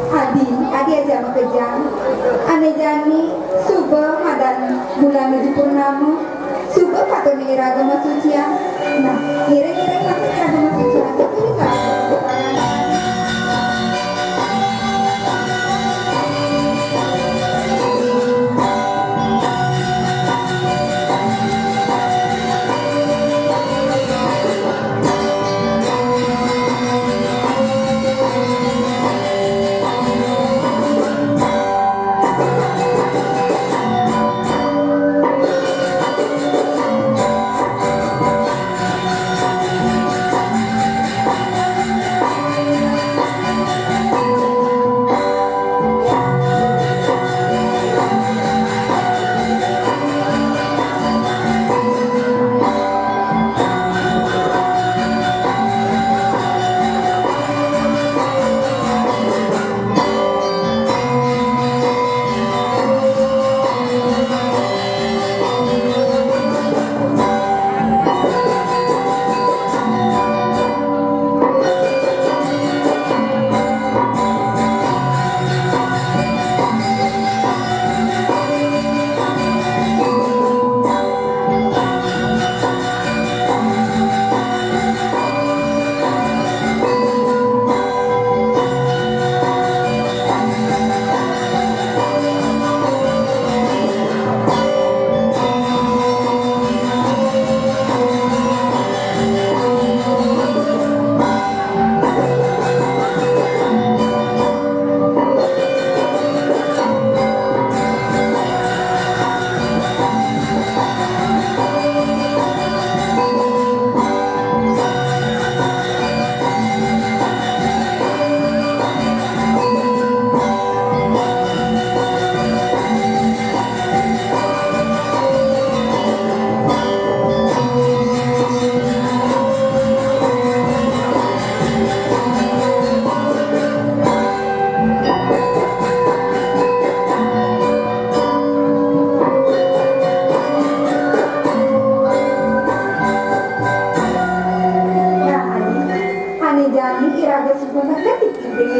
Adi aja makejang. Ane jani suba madan bulan di purnama. Suba patoni iragama sucian. Nah, kira-kira patoni iragama sucian. Tapi ini kan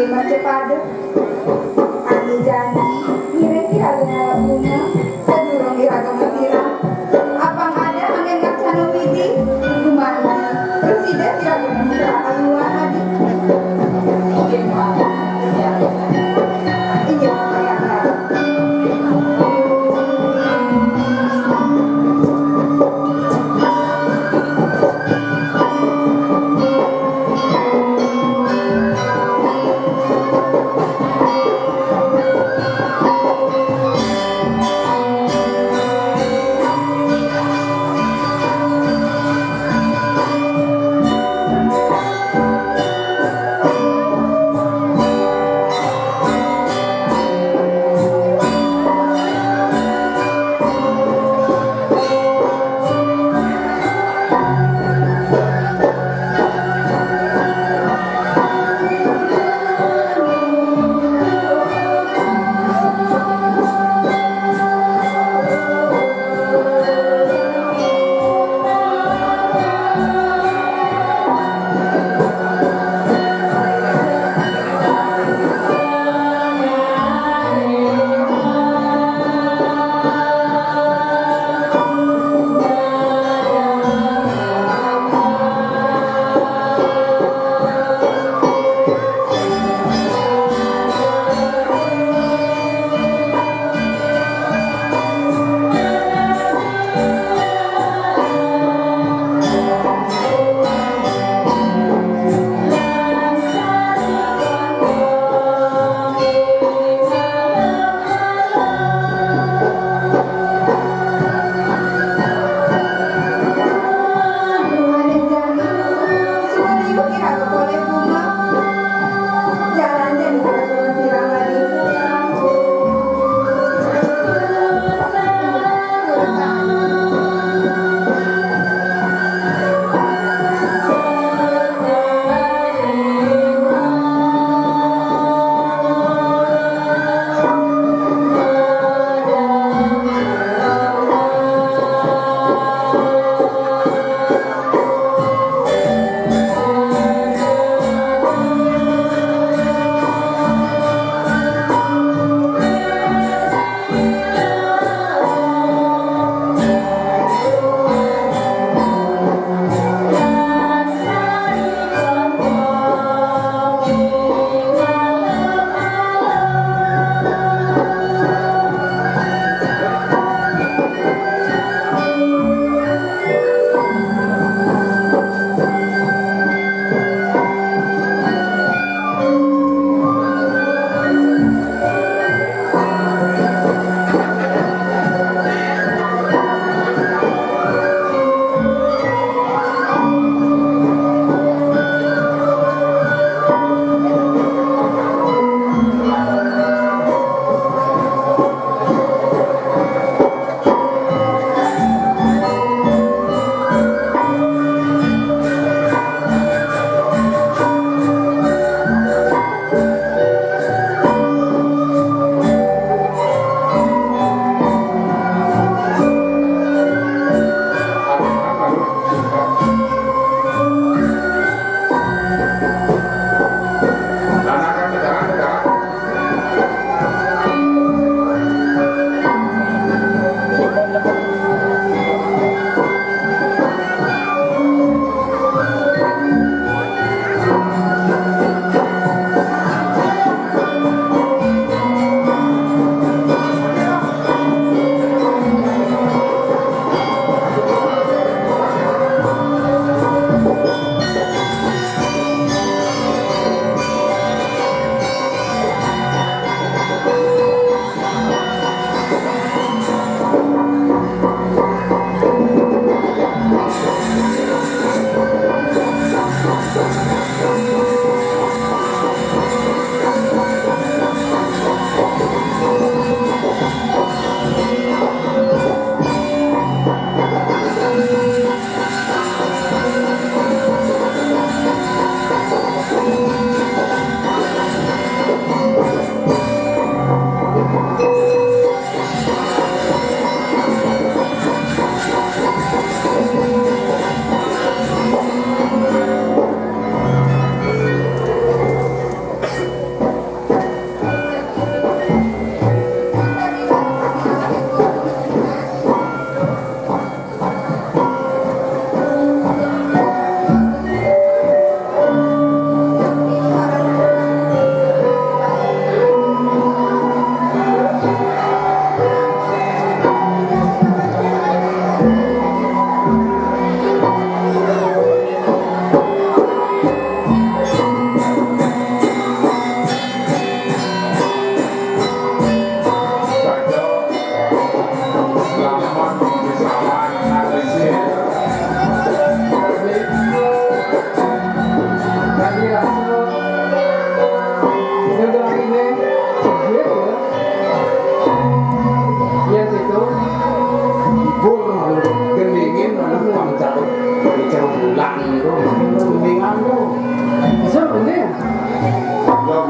Macepada, Ani Jani, kira-kira ada bunga, sedurung iraga mesira. Apang ada angin ngacana widi, kumandi, presiden iraga mesira ayuan adi. Iya,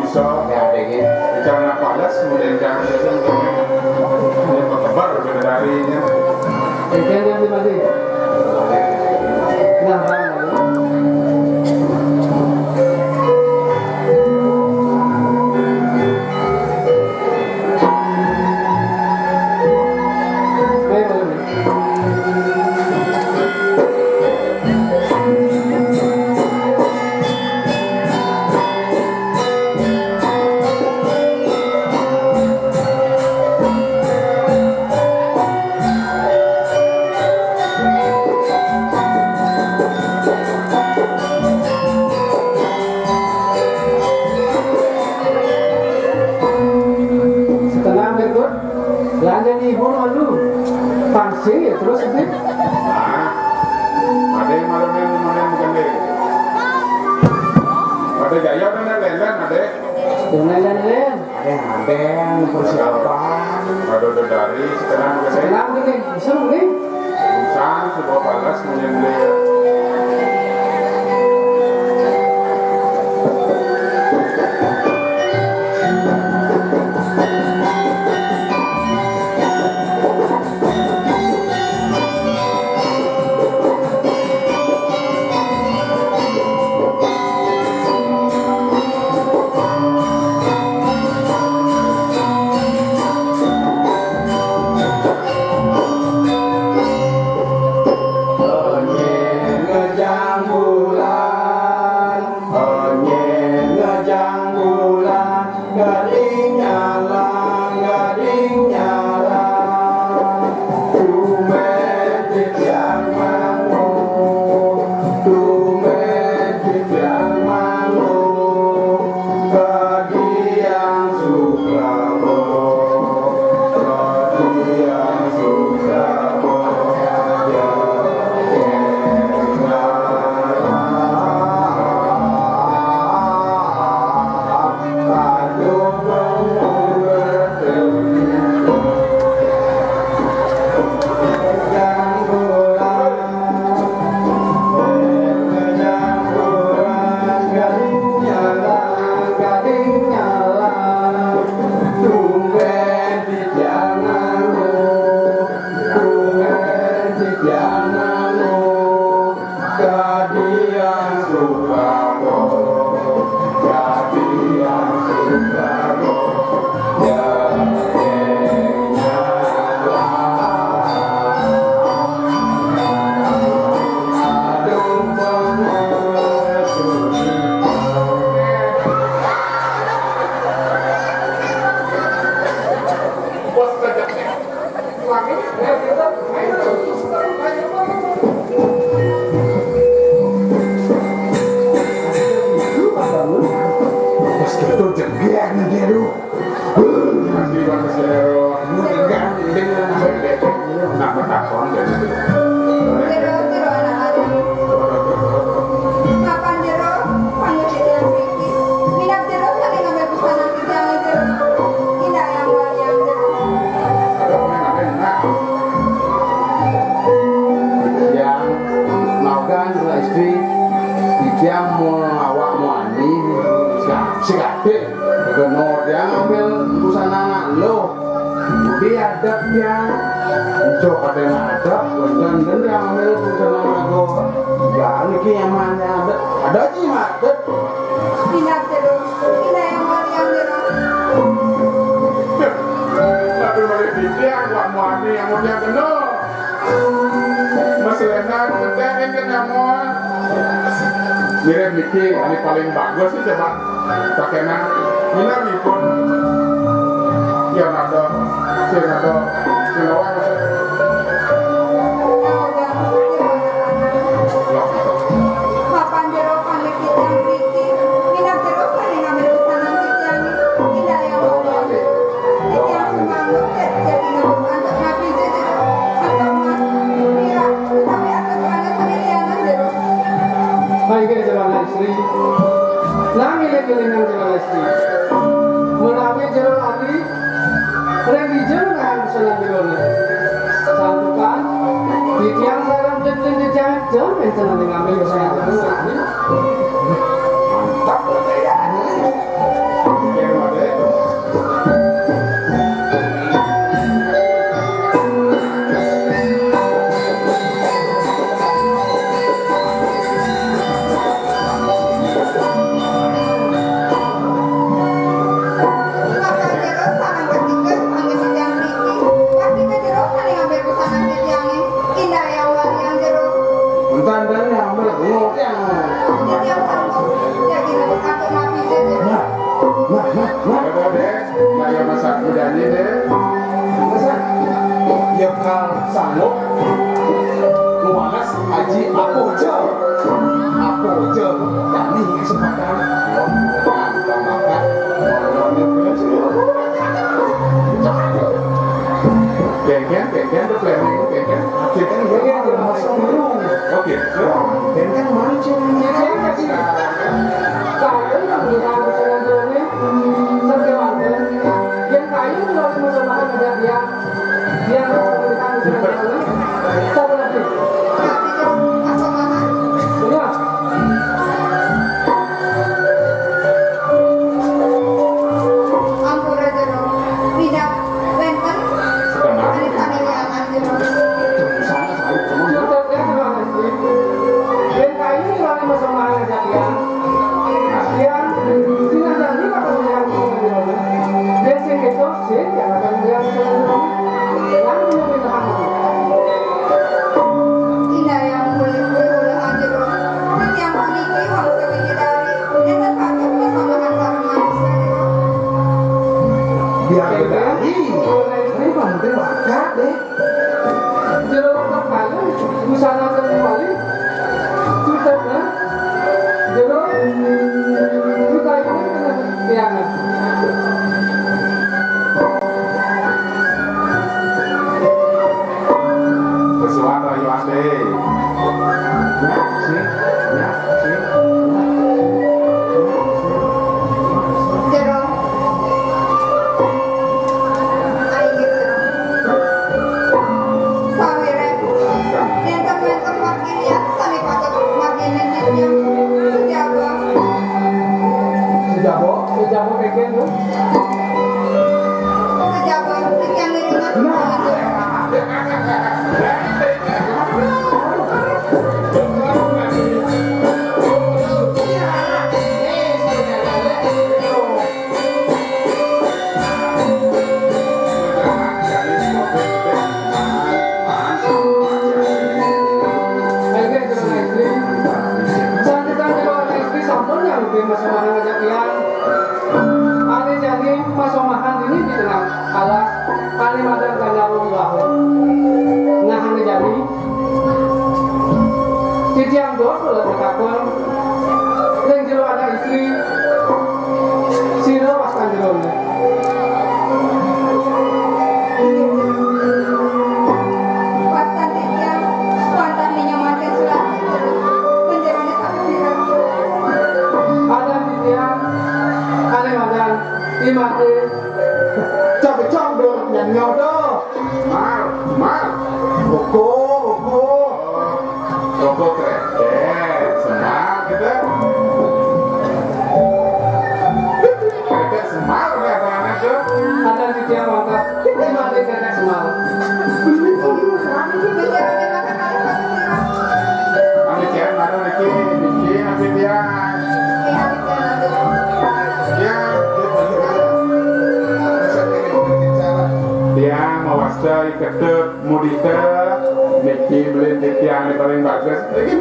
bisa ya adanya jangan palas kemudian jangan biasa ini berkebar bidadarinya Ikan yang dimati. Nah, mana sih ya terus itu ada yang malamnya bukan deh ada gaya kan ada lelan ada yang ada yang persiapan ada dari sekarang ke saya sekarang gini bisa mungkin urusan sebuah balas kemudian dia mirip Niki, ini paling bagus sih coba kakeknya mina pun ya nado silawan Papan jero pandai kita mriki minat jero pandai ngambil usaha titiang indah yang mulia titiang semangat jadi ngambil nabi jero atau mas mira tapi atau mana sendirian jero baik ke jalan istri nami lagi dengan jalan istri menawi jalan adi lagi jalan senang jalan santukan di tiang sarang jenjang jalan senang ngambil usaha mantap kekayaannya Coba deh, kayak masak budani deh. Masa ya kal sanggup luas haji aku aja jadi kesempatan gampang makan Kengken tuh planning kengken. kita kan dia masuk dulu Oke, kan mancing Saya kasih kayu yang bukan sebenarnya sekeluarga yang kayu kalau bersamahan ada dia memberikan sebenarnya satu lagi benar Ampura jero, tidak benten, aneh-anehnya akan jero. sana saya cuma contohnya terima kasih yang kayu kalau bersamahan ada dia tidak jadi maka yang sebenarnya dan sekitar sih yang akan yang sebenarnya yang menyebutkan Ina yang boleh anjero, yang menikahi wang sebagai dari, yang terpakai bersamahan sama manusia jero. biar berani ini mungkin bakat deh Jeruk terkali, busana terkali, tutupnya, jeruk, kita ini kena tiangan. bersuara rayu ade. Jero, aing jero. Sawere, yang tempat ini ya, sami patut marginen yang sejaba. sudah boh Sejamu keken tuh, Sejaba, yang miringan. keken jeruk istri. Santikan jeruk istri sampun yang lebih masomahan aja pian. Ada jadi masomahan ini di tengah alas Kalimantan Kandarung Lahun. Nah, ada jadi Ciciang dua puluh dekapun yang jeruk ada istri Siro paskan jeruknya. Pastan dia, pantan menyamankan surat penjaranya sampai viral. Ada titian, Kalimantan, Imate, Chọc được nhận nhau đó Mal. Boko Toko kredit, semal gitu. Kredit semal ya anak tuh. ada titian mantap, Imate ketek semal. Penjaranya makan kali satu viral. Ami cek mana lagi bikin tapi dia Habis jalan tuh. dia dia mewastai ketep mudita Niki beli titian yang paling bagus lagi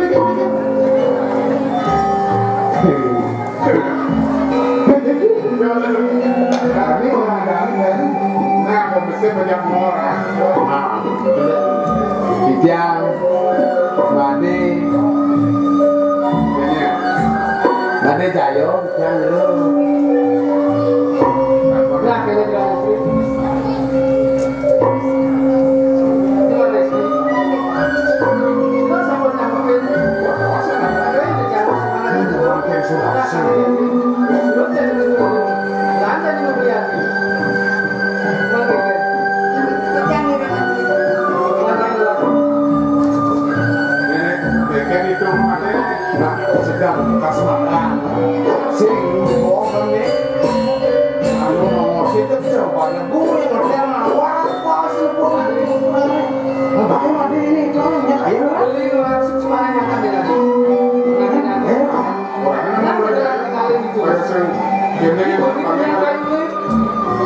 Kami mengadakan nah pembersih banyak orang Titiang Mane kayaknya Mane Jayo Titiang dulu Nah, kena jalan istri. Terima kasih. Kita sama nyampein. Kayaknya di jalan semangat itu. Ada kali ini. Belum jadi dulu. Dan jadi mobilian. Oke. Yang miringan. Mana yang laku? ini itu ada Nah sedang kasmaran Sing bohong nih Anu nomor situ coba gue ngerti apa sih pun Nah bagaimana ini kelonnya kayak Beli langsung semangat makan di lagi. Nah, kita tinggalin itu. Gini Ibu ini punya kayu ini.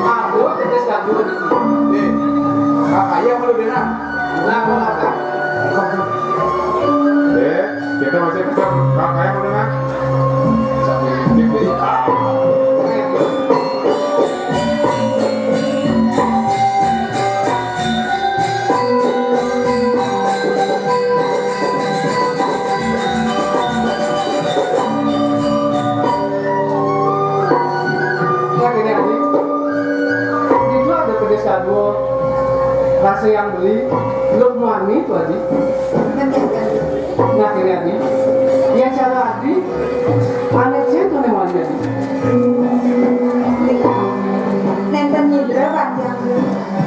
Aduh, tetes gadu gitu. Kakaknya mau lebih enak Nah, kalau apa? kita masih tetap kakaknya mendengar dua rasa yang beli belum wani itu Adi. Nah kira Adi, yang cara Adi, aneh cek tuh nih wani Adi. Nenten nyidra panjang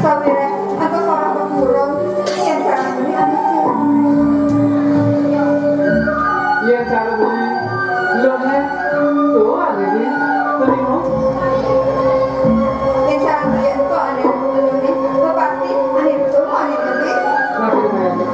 sawire atau seorang pemurung yang cara beli anak cek. Yang cara beli belum nih tuh Adi di terima. Yang cara beli itu aneh belum nih, pasti aneh betul aneh lebih. Nah kira Adi.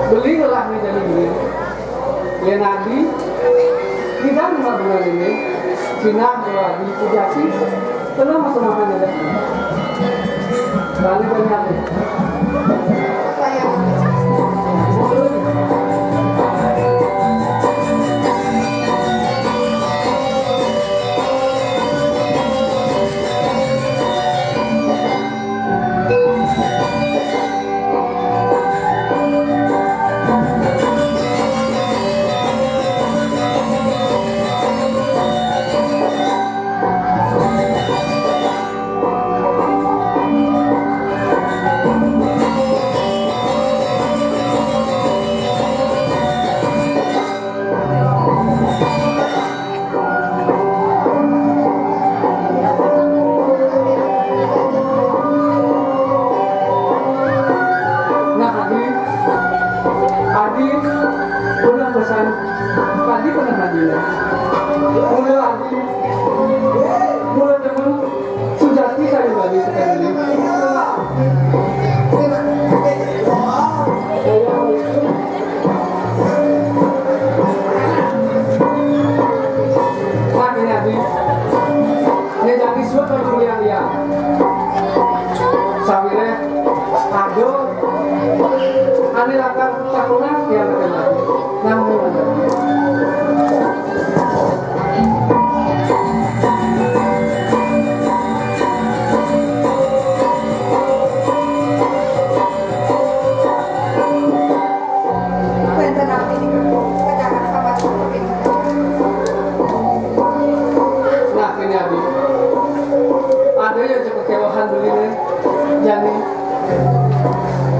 Belilah nih jadi beli. Ya nanti tidak 5 bulan ini Cina jual di Pujati tenang masuk makan aja. Balik banyak nih. Adi udah pesan tadi pernah hadiah mulai lagi mulai temen Sujati saya bagi sekali nah ini Adi ini jadi suatu kuliah dia sawire aduh ane akan takuna yang kenal namun ada Benten api kejangan sama seperti nah ini Adi ada yang cukup kewahan beli nih jadi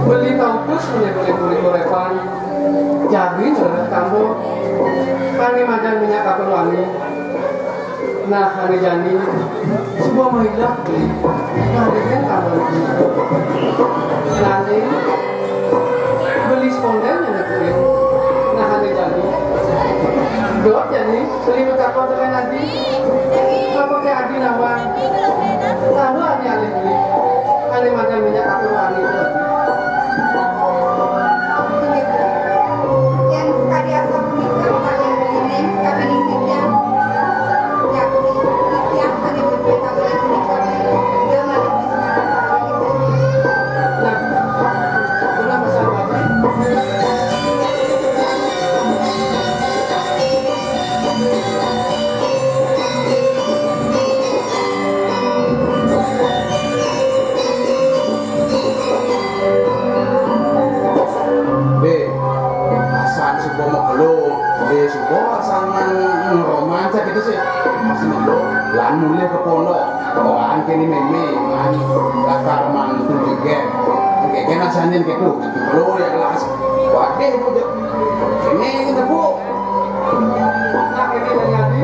beli kampus punya beli korepan jadi terhadap kamu kami makan minyak kapur wangi nah hari jadi semua mahilah beli nah ini kamu nanti beli spontan yang beli nah hari jadi dot jadi beli kapur dengan Adi apa ke Adi nawang lalu Adi alih beli kami makan minyak kapur wangi itu yang sekali asal menikah kalian begini kami nisipnya yakni yang kami berbeda kami menikah dia malah bisa nah udah pesan apa romansa gitu sih masih nelo lan mulai ke pondok kawan kini meme man lakar man tu geger geger nasanin gitu lo ya kelas waduh ini kita bu nah ini dari Adi